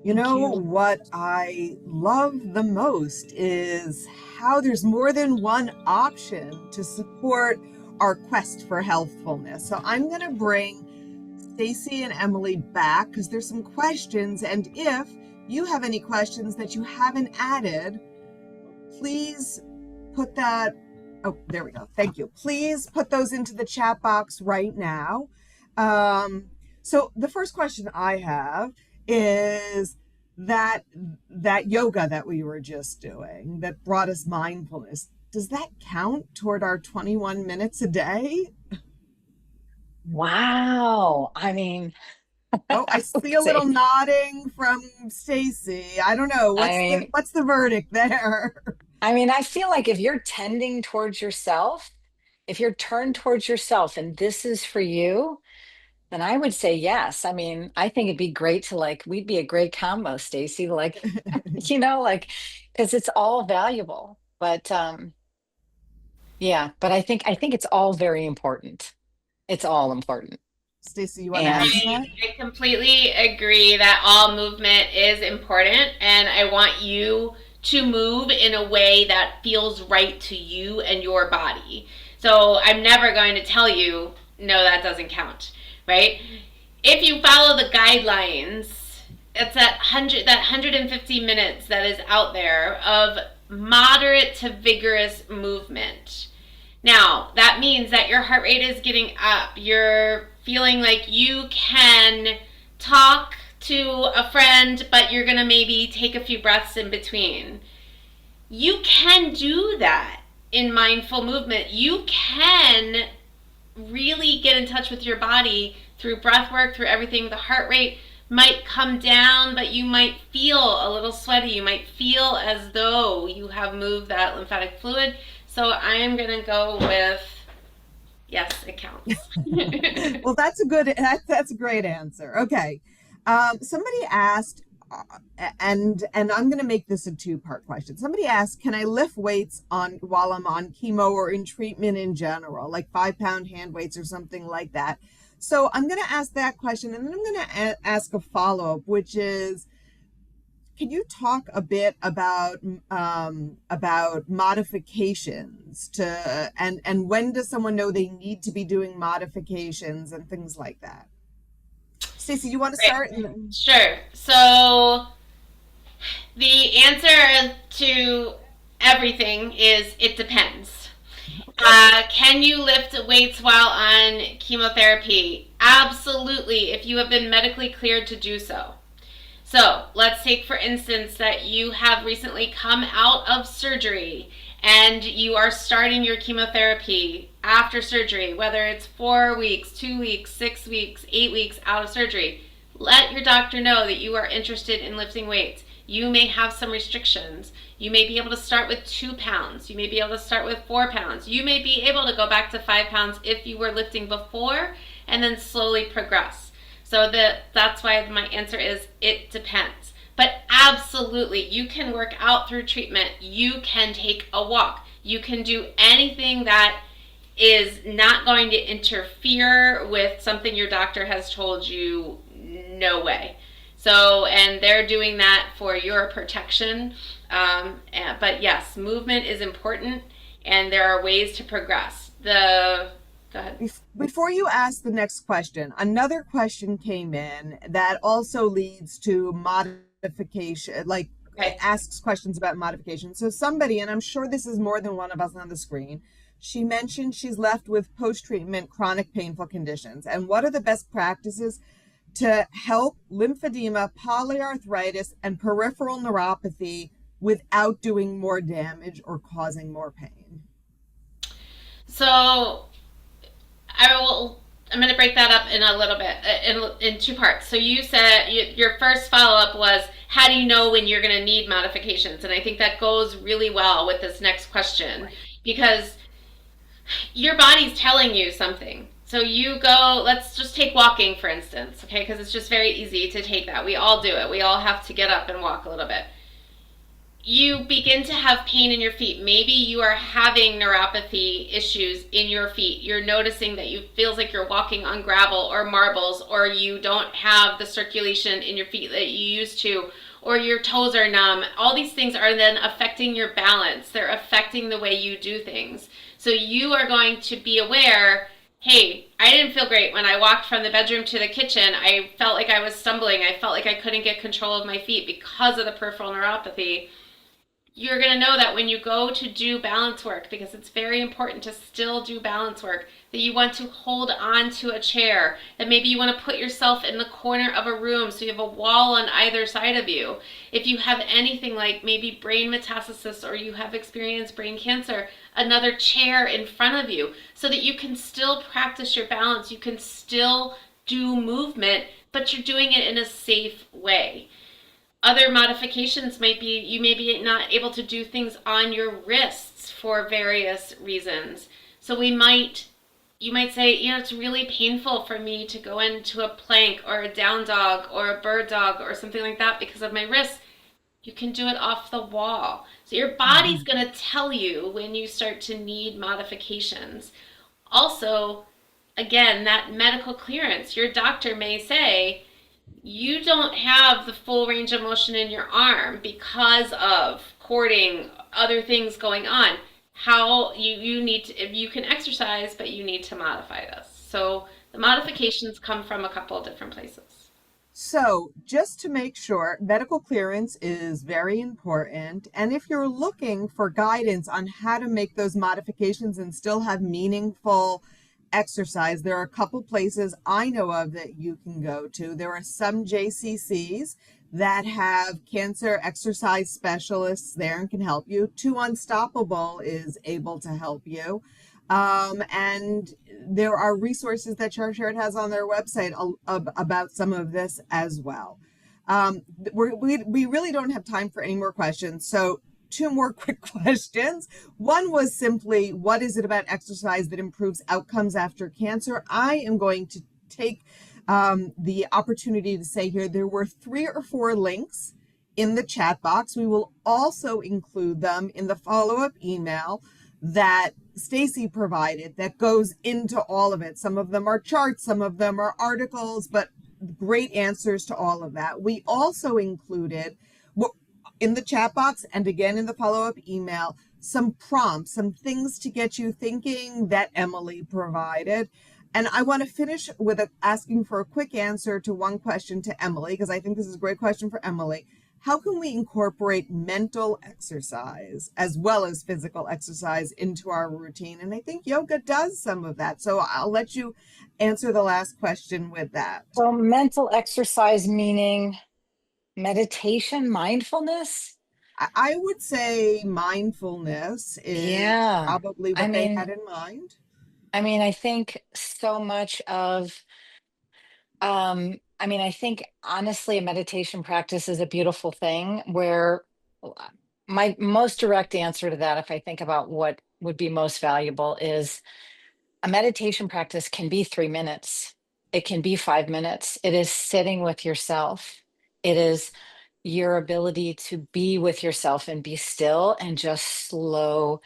You Thank know, you. what I love the most is how there's more than one option to support our quest for healthfulness. So I'm going to bring Stacey and Emily back because there's some questions. And if you have any questions that you haven't added, please put that. Oh, there we go. Thank you. Please put those into the chat box right now. So the first question I have is that yoga that we were just doing that brought us mindfulness, does that count toward our 21 minutes a day? Wow. I mean, Oh, I I would see a little say, nodding from Stacey. I don't know. I mean, What's the verdict there? I feel like if you're tending towards yourself, if you're turned towards yourself and this is for you, then I would say yes. I mean, I think it'd be great to like, we'd be a great combo, Stacey, like, like, because it's all valuable. But yeah, but I think it's all very important. It's all important. Stacey, you want to add And to that? I completely agree that all movement is important, and I want you to move in a way that feels right to you and your body. So I'm never going to tell you, no, that doesn't count, right? If you follow the guidelines, it's that 150 minutes that is out there of moderate to vigorous movement. Now, that means that your heart rate is getting up. You're feeling like you can talk to a friend, but you're going to maybe take a few breaths in between. You can do that in mindful movement. You can really get in touch with your body through breath work, through everything. The heart rate might come down, but you might feel a little sweaty. You might feel as though you have moved that lymphatic fluid. So I am going to go with yes, it counts. Well, that's a great answer. Okay. Somebody asked, and I'm going to make this a two-part question. Somebody asked, can I lift weights on while I'm on chemo or in treatment in general, like 5-pound hand weights or something like that? So I'm going to ask that question, and then I'm going to ask a follow-up, which is, can you talk a bit about modifications to and when does someone know they need to be doing modifications and things like that? Stacey, you want to Right. start? Sure. So the answer to everything is it depends. Can you lift weights while on chemotherapy? Absolutely, if you have been medically cleared to do so. So let's take, for instance, that you have recently come out of surgery and you are starting your chemotherapy after surgery, whether it's 4 weeks, 2 weeks, 6 weeks, 8 weeks out of surgery. Let your doctor know that you are interested in lifting weights. You may have some restrictions. You may be able to start with 2 pounds. You may be able to start with 4 pounds. You may be able to go back to 5 pounds if you were lifting before and then slowly progress. So that's why my answer is it depends. But absolutely, you can work out through treatment. You can take a walk. You can do anything that is not going to interfere with something your doctor has told you no way. So, and they're doing that for your protection. But yes, movement is important, and there are ways to progress. Go ahead. Before you ask the next question, another question came in that also leads to modification, like Okay. asks questions about modification. So somebody, and I'm sure this is more than one of us on the screen, she mentioned she's left with post-treatment chronic painful conditions. And what are the best practices to help lymphedema, polyarthritis, and peripheral neuropathy without doing more damage or causing more pain? So I will. I'm going to break that up in a little bit, in two parts. So you said your first follow up was how do you know when you're going to need modifications, and I think that goes really well with this next question Right. because your body's telling you something. So you go. Let's just take walking for instance, okay? Because it's just very easy to take that. We all do it. We all have to get up and walk a little bit. You begin to have pain in your feet. Maybe you are having neuropathy issues in your feet. You're noticing that you feels like you're walking on gravel or marbles, or you don't have the circulation in your feet that you used to, or your toes are numb. All these things are then affecting your balance. They're affecting the way you do things. So you are going to be aware, hey, I didn't feel great when I walked from the bedroom to the kitchen. I felt like I was stumbling. I felt like I couldn't get control of my feet because of the peripheral neuropathy. You're going to know that when you go to do balance work, because it's very important to still do balance work, that you want to hold on to a chair, that maybe you want to put yourself in the corner of a room so you have a wall on either side of you. If you have anything like maybe brain metastasis or you have experienced brain cancer, another chair in front of you so that you can still practice your balance, you can still do movement, but you're doing it in a safe way. Other modifications might be you may be not able to do things on your wrists for various reasons. So you might say, it's really painful for me to go into a plank or a down dog or a bird dog or something like that because of my wrists. You can do it off the wall. So your body's Mhm. going to tell you when you start to need modifications. Also, again, that medical clearance, your doctor may say, you don't have the full range of motion in your arm because of cording, other things going on. How you need to, if you can exercise, but you need to modify this. So the modifications come from a couple of different places. So, just to make sure, medical clearance is very important. And if you're looking for guidance on how to make those modifications and still have meaningful exercise, there are a couple places I know of that you can go to. There are some JCCs that have cancer exercise specialists there and can help you. Two Unstoppable is able to help you. And there are resources that Sharsheret has on their website about some of this as well. We really don't have time for any more questions. So two more quick questions. One was simply, what is it about exercise that improves outcomes after cancer? I am going to take the opportunity to say here, there were 3 or 4 links in the chat box. We will also include them in the follow-up email that Stacey provided that goes into all of it. Some of them are charts, some of them are articles, but great answers to all of that. We also included in the chat box and again in the follow-up email, some prompts, some things to get you thinking that Emily provided. And I want to finish with asking for a quick answer to one question to Emily, because I think this is a great question for Emily. How can we incorporate mental exercise as well as physical exercise into our routine? And I think yoga does some of that. So I'll let you answer the last question with that. So mental exercise meaning meditation, mindfulness? I would say mindfulness is Yeah. probably I what they mean, had in mind. I think so much of I think honestly, a meditation practice is a beautiful thing where my most direct answer to that, if I think about what would be most valuable, is a meditation practice can be 3 minutes. It can be 5 minutes. It is sitting with yourself. It is your ability to be with yourself and be still and just slow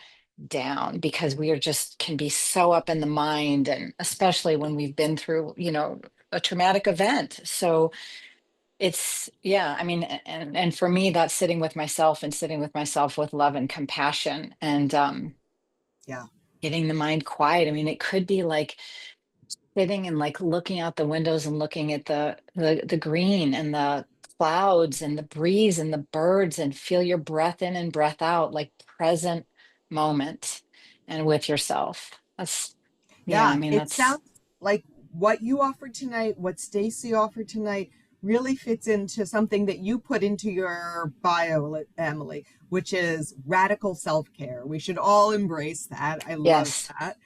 down because we are just can be so up in the mind, and especially when we've been through, a traumatic event. So it's, yeah, and for me, that's sitting with myself and sitting with myself with love and compassion and Yeah. getting the mind quiet. It could be like sitting and like looking out the windows and looking at the green and the clouds and the breeze and the birds and feel your breath in and breath out, like present moment and with yourself. That's, yeah, Yeah, it that's, sounds like what you offered tonight, what Stacey offered tonight, really fits into something that you put into your bio, Emily, which is radical self-care. We should all embrace that. I love yes. that.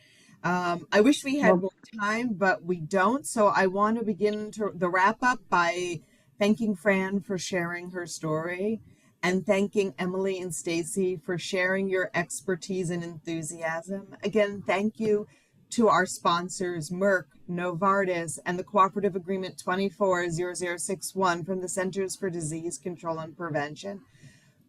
I wish we had Well, more time, but we don't. So I want to begin the wrap up by thanking Fran for sharing her story and thanking Emily and Stacey for sharing your expertise and enthusiasm. Again, thank you to our sponsors, Merck, Novartis, and the Cooperative Agreement 240061 from the Centers for Disease Control and Prevention.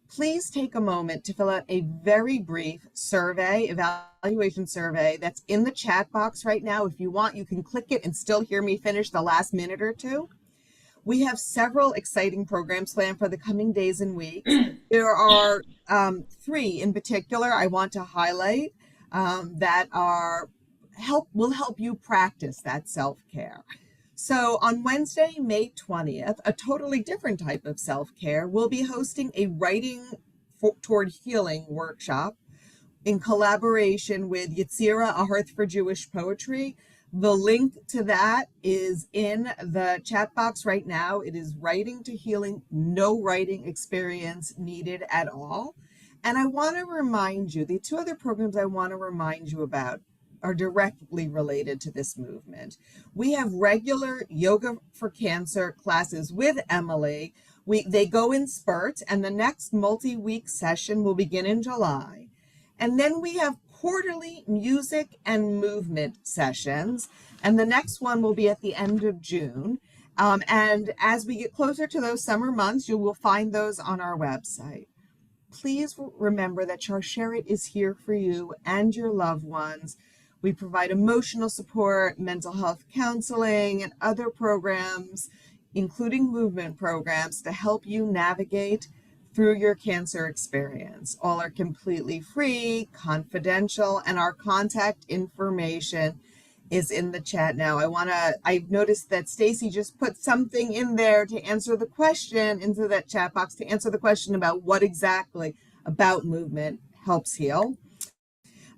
Please take a moment to fill out a very brief survey, evaluation survey that's in the chat box right now. If you want, you can click it and still hear me finish the last minute or two. We have several exciting programs planned for the coming days and weeks. There are 3 in particular I want to highlight that will help you practice that self-care. So on Wednesday, May 20th, a totally different type of self-care, we'll be hosting a Writing Toward Healing workshop in collaboration with Yetzira, A Hearth for Jewish Poetry. The link to that is in the chat box right now. It is Writing to Healing, no writing experience needed at all. And I want to remind you, the 2 other programs I want to remind you about are directly related to this movement. We have regular Yoga for Cancer classes with Emily. They go in spurts, and the next multi-week session will begin in July. And then we have quarterly music and movement sessions, and the next one will be at the end of June. And as we get closer to those summer months, you will find those on our website. Please remember that Sharsheret is here for you and your loved ones. We provide emotional support, mental health counseling, and other programs, including movement programs, to help you navigate through your cancer experience. All are completely free, confidential, and our contact information is in the chat now. I've noticed that Stacey just put something in there to answer the question, into that chat box, to answer the question about what exactly about movement helps heal.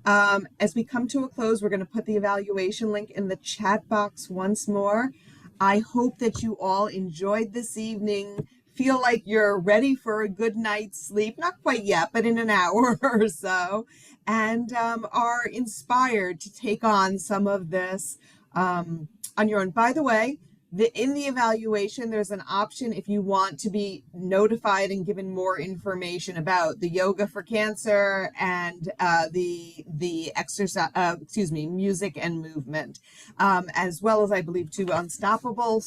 As we come to a close, we're going to put the evaluation link in the chat box once more. I hope that you all enjoyed this evening, feel like you're ready for a good night's sleep, not quite yet, but in an hour or so, and are inspired to take on some of this on your own. By the way, in the evaluation, there's an option if you want to be notified and given more information about the yoga for cancer and the exercise, music and movement, as well as I believe two Unstoppable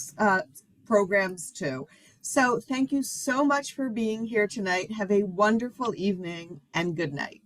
programs too. So thank you so much for being here tonight. Have a wonderful evening and good night.